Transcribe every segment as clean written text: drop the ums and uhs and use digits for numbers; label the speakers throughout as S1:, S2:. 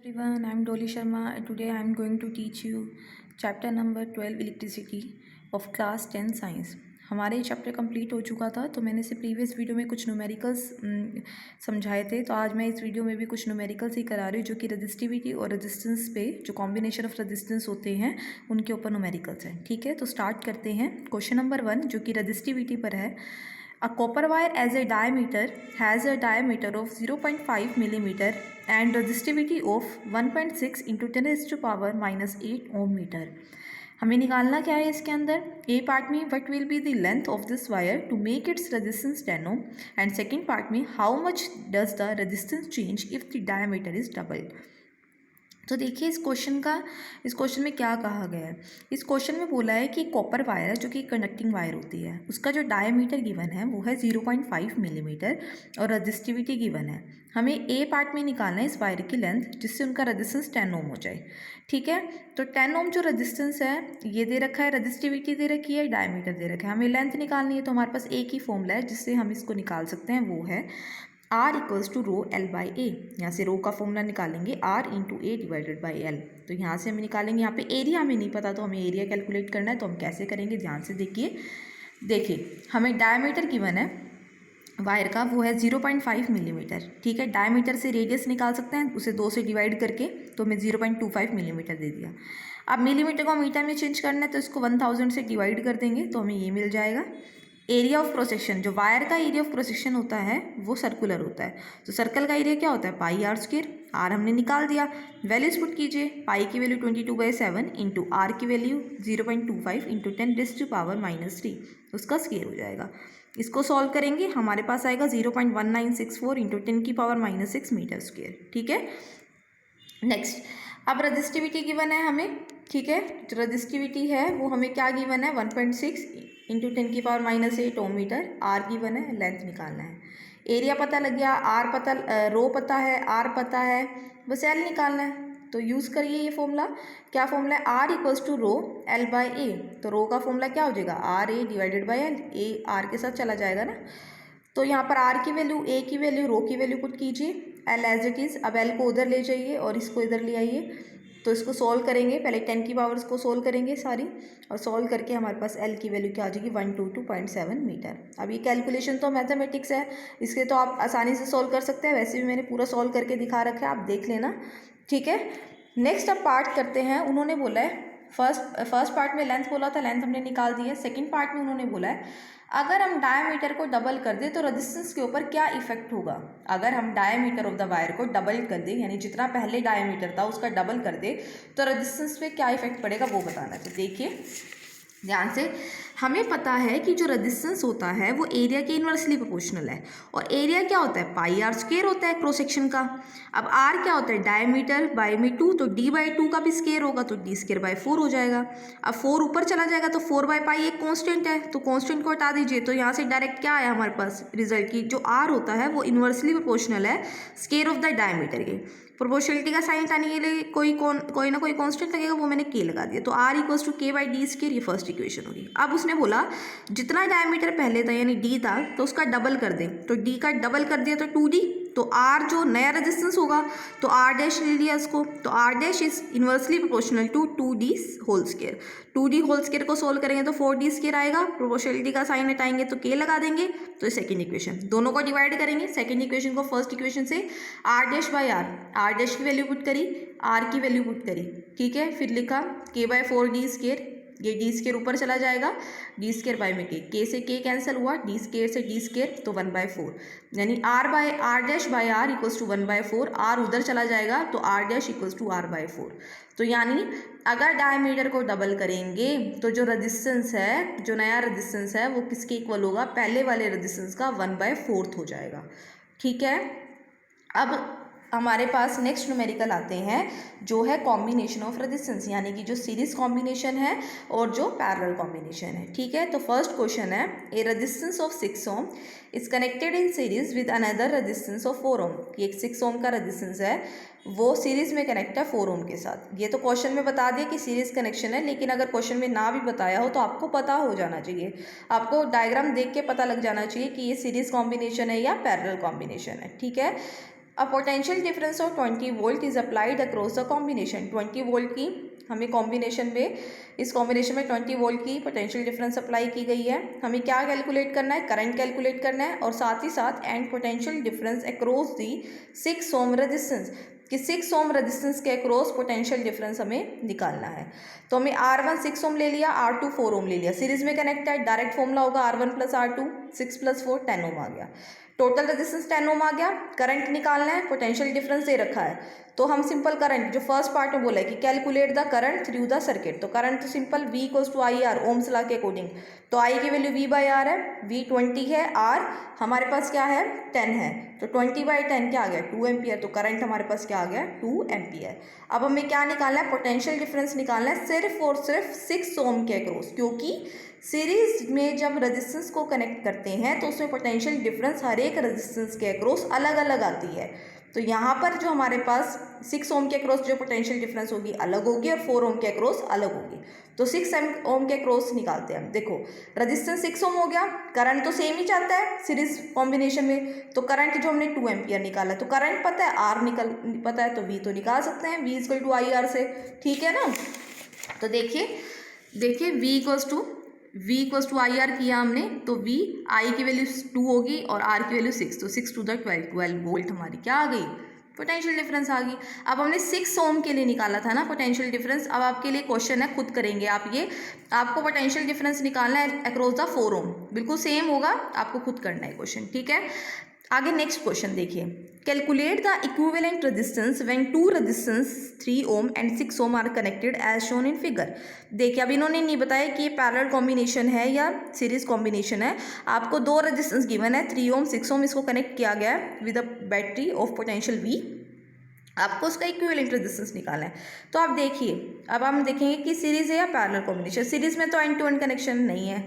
S1: Everyone, I'm Dolly Sharma and today I'm going to teach you chapter number 12 electricity of class 10 science। हमारे ये chapter complete हो चुका था, तो मैंने इसे प्रीवियस वीडियो में कुछ न्यूमेरिकल्स समझाए थे। तो आज मैं इस वीडियो में भी कुछ न्यूमेरिकल्स ही करा रही हूँ जो कि रजिस्टिविटी और रेजिस्टेंस पे जो कॉम्बिनेशन ऑफ रेजिस्टेंस होते हैं उनके ऊपर न्यूमेरिकल्स हैं। ठीक है, तो स्टार्ट करते हैं। क्वेश्चन नंबर 1 जो कि रजिस्टिविटी पर है। A copper wire has a diameter of 0.5 millimeter and resistivity of 1.6 into 10 raised to power minus 8 ohm meter। हमें निकालना क्या है इसके अंदर। ए पार्ट में what will be the length of this wire to make its resistance 10 ohm and second part में how much does the resistance change if the diameter is doubled. तो देखिए इस क्वेश्चन में क्या कहा गया है। इस क्वेश्चन में बोला है कि कॉपर वायर है जो कि कंडक्टिंग वायर होती है, उसका जो डायमीटर गिवन है वो है 0.5 मिलीमीटर और रजिस्टिविटी गिवन है। हमें ए पार्ट में निकालना है इस वायर की लेंथ जिससे उनका रेजिस्टेंस 10 ओम हो जाए। ठीक है, तो 10 ओम जो रेजिस्टेंस है ये दे रखा है, रजिस्टिविटी दे रखी है, डायमीटर दे रखा है। हमें लेंथ निकालनी है तो हमारे पास एक ही फॉर्मूला है जिससे हम इसको निकाल सकते हैं, वो है R equals to rho L by A. यहाँ से रो का फॉर्मूला निकालेंगे R into A divided by L. तो यहाँ से हम निकालेंगे, यहाँ पे एरिया हमें नहीं पता तो हमें एरिया कैलकुलेट करना है। तो हम कैसे करेंगे, ध्यान से देखिए हमें डायमीटर गिवन है वायर का, वो है 0.5 मिलीमीटर। ठीक है, डायमीटर से रेडियस निकाल सकते हैं, उसे 2 से डिवाइड करके तो हमें 0.25 मिलीमीटर दे दिया। अब मिलीमीटर को मीटर में चेंज करना है तो इसको 1000 से डिवाइड कर देंगे तो हमें ये मिल जाएगा। एरिया ऑफ प्रोसेक्शन, जो वायर का एरिया ऑफ प्रोसेक्शन होता है वो सर्कुलर होता है। तो सर्कल का एरिया क्या होता है, पाई आर स्क्वायर। आर हमने निकाल दिया, वैल्यूज पुट कीजिए। पाई की वैल्यू 22/7 इंटू आर की value 0.25 into 10 raised to power -3, उसका स्क्वायर हो जाएगा। इसको सॉल्व करेंगे, हमारे पास आएगा 0.1964 इंटू 10 की पावर -6 मीटर स्क्वायर। ठीक है, नेक्स्ट अब रजिस्टिविटी गिवन है हमें। ठीक है, जो रजिस्टिविटी है वो हमें क्या गिवन है, 1.6 इंटू 10 की power -8 ohm metre. R given है, लेंथ निकालना है। एरिया पता लग गया, रो पता है, आर पता है, बस एल निकालना है। तो यूज़ करिए ये फॉर्मूला। क्या फॉर्मूला है, R equals to rho L by A. तो रो का फॉर्मूला क्या हो जाएगा, R A divided by L. A R के साथ चला जाएगा ना, तो यहाँ पर आर की वैल्यू, ए की वैल्यू, रो की वैल्यू पुट कीजिए, एल एज इट इज़। अब एल को उधर ले जाइए और इसको इधर ले आइए। तो इसको सॉल्व करेंगे, पहले 10 की पावर्स को सॉल्व करेंगे सारी, और सॉल्व करके हमारे पास एल की वैल्यू क्या आ जाएगी, 122.7 मीटर। अब ये कैलकुलेशन तो मैथमेटिक्स है, इसके तो आप आसानी से सॉल्व कर सकते हैं। वैसे भी मैंने पूरा सॉल्व करके दिखा रखा है, आप देख लेना। ठीक है, नेक्स्ट अब पार्ट करते हैं। उन्होंने बोला है फर्स्ट पार्ट में लेंथ बोला था, लेंथ हमने निकाल दी है। सेकेंड पार्ट में उन्होंने बोला है अगर हम डायमीटर को डबल कर दें तो रेजिस्टेंस के ऊपर क्या इफेक्ट होगा। अगर हम डायमीटर ऑफ द वायर को डबल कर दें, यानी जितना पहले डायमीटर था उसका डबल कर दे तो रेजिस्टेंस पे क्या इफेक्ट पड़ेगा वो बताना। तो देखिए ध्यान से, हमें पता है कि जो रेजिस्टेंस होता है वो एरिया के इन्वर्सली प्रोपोर्शनल है, और एरिया क्या होता है, पाई आर स्क्वायर होता है क्रॉस सेक्शन का। अब आर क्या होता है, डायमीटर बाई में 2, तो डी बाई 2 का भी स्क्वायर होगा तो डी स्क्वायर बाई 4 हो जाएगा। अब 4 ऊपर चला जाएगा तो 4/पाई एक कांस्टेंट है, तो कांस्टेंट को हटा दीजिए। तो यहाँ से डायरेक्ट क्या आया हमारे पास रिजल्ट की, जो आर होता है वो इन्वर्सली प्रोपोर्शनल है स्क्वायर ऑफ द डायमीटर के। प्रोपोर्शनलिटी का साइन हटाने के लिए कोई ना कोई कांस्टेंट लगेगा, वो मैंने के लगा दिया। तो आर इक्वल्स टू के बाई डी स्क्वायर, ये फर्स्ट इक्वेशन होगी। अब उसने बोला जितना डायमीटर पहले था यानी डी था तो उसका डबल कर दें, तो डी का डबल कर दिया तो 2D। तो आर जो नया रेजिस्टेंस होगा तो आर डैश ले लिया इसको, तो R dash is inversely proportional to 2D whole square. 2D whole square को सोल्व करेंगे तो 4D स्क्वायर आएगा, प्रोपोर्शनलिटी का साइन हटाएंगे तो के लगा देंगे, तो सेकंड इक्वेशन। दोनों को डिवाइड करेंगे, सेकंड इक्वेशन को फर्स्ट इक्वेशन से, R dash by R dash की वैल्यू पुट करी, आर की वैल्यू पुट करी। ठीक है, फिर लिखा के बाई 4D स्क्वायर, ये डी स्क्वायर ऊपर चला जाएगा, डी स्क्वायर बाई में के से के कैंसिल हुआ, डी स्क्वायर से डी स्क्वायर तो 1/4, यानी R dash by R equals to 1/4। R उधर चला जाएगा तो R dash equals to r/4। तो यानी अगर डायमीटर को डबल करेंगे तो जो रेजिस्टेंस है, जो नया रेजिस्टेंस है वो किसके इक्वल होगा, पहले वाले रेजिस्टेंस का 1/4 हो जाएगा। ठीक है, अब हमारे पास नेक्स्ट न्यूमेरिकल आते हैं जो है कॉम्बिनेशन ऑफ रेजिस्टेंस, यानी कि जो सीरीज कॉम्बिनेशन है और जो पैरेलल कॉम्बिनेशन है। ठीक है, तो फर्स्ट क्वेश्चन है, a resistance of 6 ohm is connected in series with another resistance of 4 ohm. ये 6 ओम का रेजिस्टेंस है वो सीरीज में कनेक्ट है 4 ओम के साथ। ये तो क्वेश्चन में बता दिया कि सीरीज कनेक्शन है, लेकिन अगर क्वेश्चन में ना भी बताया हो तो आपको पता हो जाना चाहिए, आपको डायग्राम देख के पता लग जाना चाहिए कि ये सीरीज कॉम्बिनेशन है या पैरेलल कॉम्बिनेशन है। ठीक है, a potential difference of 20 volt is applied across the combination. 20 volt की हमें कॉम्बिनेशन में, इस कॉम्बिनेशन में 20 वोल्ट की पोटेंशियल डिफरेंस अप्लाई की गई है। हमें क्या कैलकुलेट करना है, करंट कैलकुलेट करना है, और साथ ही साथ and potential difference across the 6 ohm resistance, कि 6 ओम रेजिस्टेंस के अक्रॉस पोटेंशियल डिफरेंस हमें निकालना है। तो हमें R1 6 ओम ले लिया, R2 4 ओम ले लिया, सीरीज में कनेक्ट है, डायरेक्ट फॉर्मूला होगा R1 + R2, 6 + 4 10 ओम आ गया, टोटल रेजिस्टेंस 10 ओम आ गया। करंट निकालना है, पोटेंशियल डिफरेंस दे रखा है, तो हम सिंपल करंट जो फर्स्ट पार्ट में बोला है कि calculate the current through the circuit, तो करंट तो simple V = IR Ohm's law के अकॉर्डिंग, तो I की वैल्यू V/R है, V 20 है, R हमारे पास क्या है 10 है, तो 20/10 क्या आ गया 2 एम्पियर, तो करंट हमारे पास क्या आ गया 2 एम्पियर। अब हमें क्या निकालना है, पोटेंशियल डिफरेंस निकालना है सिर्फ और सिर्फ 6 ओम के अक्रॉस, क्योंकि सीरीज में जब रेजिस्टेंस को कनेक्ट करते हैं तो उसमें पोटेंशियल डिफरेंस हर एक रेजिस्टेंस के अक्रॉस अलग अलग आती है। तो यहाँ पर जो हमारे पास 6 ओम के अक्रॉस जो पोटेंशियल डिफरेंस होगी अलग होगी और 4 ओम के अक्रॉस अलग होगी। तो 6 ओम के अक्रॉस निकालते हैं हम। देखो रेजिस्टेंस 6 ओम हो गया, करंट तो सेम ही चाहता है सीरीज कॉम्बिनेशन में, तो करंट जो हमने 2 एम्पियर निकाला, तो करंट पता है, R पता है, तो V तो निकाल सकते हैं, V = IR से, ठीक है ना। तो देखिए V = IR किया हमने, तो V I की वैल्यू 2 होगी और R की वैल्यू 6, तो 6 × 12 वोल्ट हमारी क्या आ गई, पोटेंशियल डिफरेंस आ गई। अब हमने 6 ओम के लिए निकाला था ना पोटेंशियल डिफरेंस, अब आपके लिए क्वेश्चन है, खुद करेंगे आप ये, आपको पोटेंशियल डिफरेंस निकालना है अक्रॉस द 4 ओम, बिल्कुल सेम होगा, आपको खुद करना है क्वेश्चन, ठीक है। आगे नेक्स्ट क्वेश्चन देखिए, calculate the equivalent resistance when 2 resistance 3 ohm and 6 ohm are connected as shown in figure. देखिए अब इन्होंने नहीं बताया कि ये पैरेलल कॉम्बिनेशन है या सीरीज कॉम्बिनेशन है, आपको 2 रेजिस्टेंस गिवन है 3 ओम 6 ओम, इसको कनेक्ट किया गया है with a battery of potential V, आपको उसका इक्विवेलेंट रेजिस्टेंस निकालना है। तो आप देखिए, अब हम देखेंगे कि सीरीज है या पैरेलल कॉम्बिनेशन। सीरीज में तो एंड टू एंड कनेक्शन नहीं है,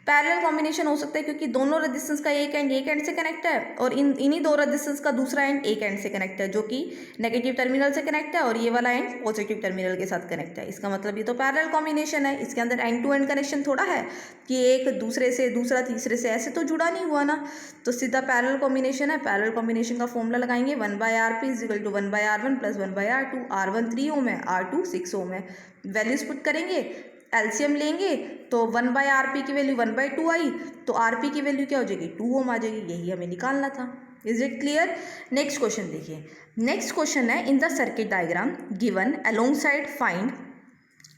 S1: पैरेलल कॉम्बिनेशन हो सकता है क्योंकि दोनों रेजिस्टेंस का एक एंड से कनेक्ट है और इन्हीं 2 रेजिस्टेंस का दूसरा एंड एक एंड से कनेक्ट है, जो कि नेगेटिव टर्मिनल से कनेक्ट है, और ये वाला एंड पॉजिटिव टर्मिनल के साथ कनेक्ट है। इसका मतलब ये तो पैरेलल कॉम्बिनेशन है, इसके अंदर एंड टू एंड कनेक्शन थोड़ा है कि एक दूसरे से, दूसरा तीसरे से, ऐसे तो जुड़ा नहीं हुआ ना, तो सीधा पैरेलल कॉम्बिनेशन है। पैरेलल कॉम्बिनेशन का फॉर्मूला लगाएंगे 1/Rp = 1/R1 + 1/R2, R1 3 ओम है, R2 6 ओम है, वैल्यूज पुट करेंगे, एलसीएम लेंगे, तो 1/Rp की वैल्यू 1/2 आई, तो Rp की वैल्यू क्या हो जाएगी 2 ओम आ जाएगी, यही हमें निकालना था। Is it clear. Next question देखिए, नेक्स्ट क्वेश्चन है in the circuit diagram given along side find,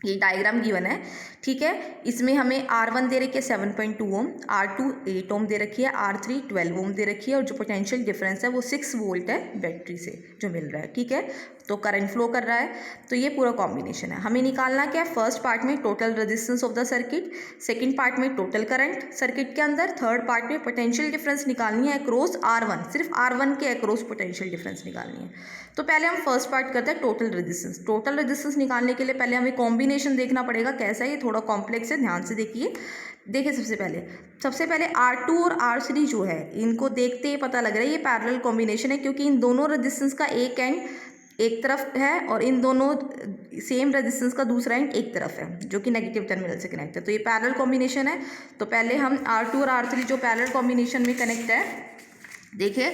S1: ये डायग्राम गिवन है, ठीक है। इसमें हमें R1 दे रखी है 7.2 ओम, R2 8 ओम दे रखी है, R3 12 ओम दे रखी है, और जो पोटेंशियल डिफरेंस है वो 6 वोल्ट है बैटरी से जो मिल रहा है, ठीक है। तो करंट फ्लो कर रहा है, तो ये पूरा कॉम्बिनेशन है। हमें निकालना क्या है, फर्स्ट पार्ट में total resistance of the circuit, second part में टोटल करंट सर्किट के अंदर, थर्ड पार्ट में पोटेंशियल डिफरेंस निकालनी है अक्रॉस R1, सिर्फ R1 के अक्रॉस पोटेंशियल डिफरेंस निकालनी है। तो पहले हम फर्स्ट पार्ट करते हैं टोटल रेजिस्टेंस। टोटल रेजिस्टेंस निकालने के लिए पहले हमें कॉम्बिनेशन देखना पड़ेगा कैसा है, ये थोड़ा कॉम्प्लेक्स है, ध्यान से देखिए। सबसे पहले R2 और R3 जो है, इनको देखते ही पता लग रहा है ये पैरेलल कॉम्बिनेशन है, क्योंकि इन दोनों रेजिस्टेंस का एक एंड एक तरफ है और इन दोनों सेम रेजिस्टेंस का दूसरा एंड एक तरफ है, जो कि नेगेटिव टर्मिनल से कनेक्ट है, तो ये पैरेलल कॉम्बिनेशन है। तो पहले हम R2 और R3 जो पैरेलल कॉम्बिनेशन में कनेक्ट है, देखिए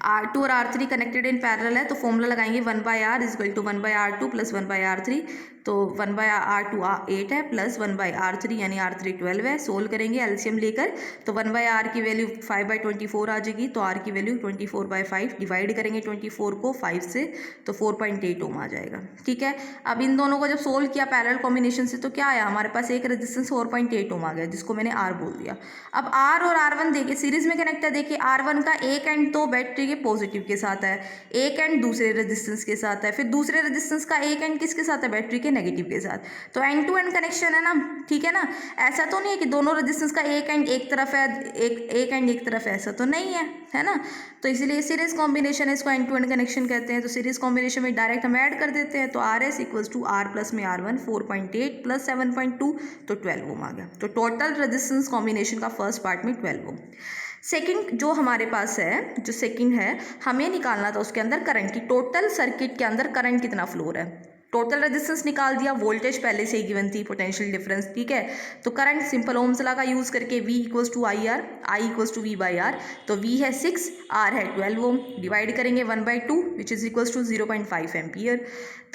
S1: R2 और R3 कनेक्टेड इन पैरेलल है, तो फॉर्मूला लगाएंगे 1/R = 1/R2 + 1/R3, तो 1/R2 8 है प्लस 1/R3 यानी R3 12 है, सोल्व करेंगे एलसीएम लेकर, तो 1/R की वैल्यू 5/24 आ जाएगी, तो R की वैल्यू 24/5, डिवाइड करेंगे 24 को 5 से, तो 4.8 ओम आ जाएगा, ठीक है। अब इन दोनों को जब सोल्व किया पैरेलल कॉम्बिनेशन से, तो क्या आया हमारे पास, एक रेजिस्टेंस 4.8 ओम आ गया, जिसको मैंने R बोल दिया। अब R और R1 देखिए सीरीज में कनेक्ट है, देखिए R1 का एक एंड तो बैटरी के पॉजिटिव के साथ है, एक एंड दूसरे रेजिस्टेंस के साथ है, फिर दूसरे रेजिस्टेंस का एक एंड किसके साथ है, बैटरी के नेगेटिव के साथ, तो एंड टू एंड कनेक्शन है ना, ठीक है ना। ऐसा तो नहीं है कि दोनों रेजिस्टेंस का एक एंड एक तरफ है, एक एंड एक तरफ है, ऐसा तो नहीं है ना। तो इसीलिए सीरीज कॉम्बिनेशन है, इसको एंड टू एंड कनेक्शन कहते हैं। तो सीरीज कॉम्बिनेशन में डायरेक्ट हम ऐड कर देते हैं, तो RS = R प्लस में R1 4.8 + 7.2, तो 12 ओम आ गया। तो टोटल रेजिस्टेंस कॉम्बिनेशन का फर्स्ट पार्ट में 12 ओम। सेकंड जो हमारे पास है, जो सेकंड है, हमें निकालना था उसके अंदर करंट की, टोटल सर्किट के अंदर करंट कितना फ्लो हो रहा है। टोटल रेजिस्टेंस निकाल दिया, वोल्टेज पहले से ही गिवन थी, पोटेंशियल डिफरेंस, ठीक है। तो करंट सिंपल ओम्स लॉ का यूज़ करके V equals to I R, I equals to V by R, तो V है 6, R है 12 ओम, डिवाइड करेंगे 1/2 which is equals to 0.5 ampere.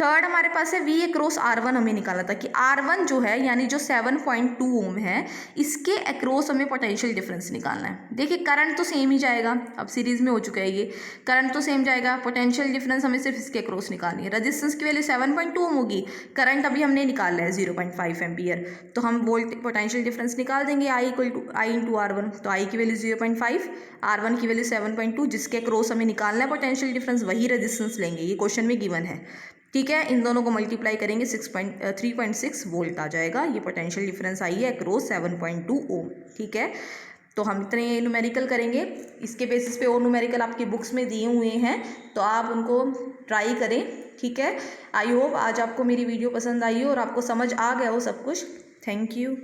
S1: Third हमारे पास है V अक्रॉस R1, हमें निकालना था कि R1 जो है यानी जो 7.2 ओम है, इसके अक्रॉस हमें पोटेंशियल डिफरेंस निकालना है। देखिए करंट तो सेम ही जाएगा, अब सीरीज में हो चुका है ये, करंट तो सेम जाएगा, पोटेंशियल डिफरेंस हमें सिर्फ इसके अक्रॉस निकालनी है। रेजिस्टेंस की वैल्यू 7.2 ओम होगी, करंट अभी हमने निकाला है 0.5 एम्पियर, तो हम वोल्ट पोटेंशियल डिफरेंस निकाल देंगे I equal to I into R1, तो I की वैल्यू 0.5, R1 की वैल्यू 7.2, जिसके अक्रॉस हमें निकालना है पोटेंशियल डिफरेंस, वही रेजिस्टेंस लेंगे, ये क्वेश्चन में गिवन है, ठीक है। इन दोनों को मल्टीप्लाई करेंगे 3.6 वोल्ट आ जाएगा, ये पोटेंशियल डिफरेंस आई है अक्रॉस 7.2 ओम, ठीक है। तो हम इतने न्यूमेरिकल करेंगे, इसके बेसिस पे और न्यूमेरिकल आपकी बुक्स में दिए हुए हैं, तो आप उनको ट्राई करें, ठीक है। आई होप आज आपको मेरी वीडियो पसंद आई हो और आपको समझ आ गया हो सब कुछ। Thank you.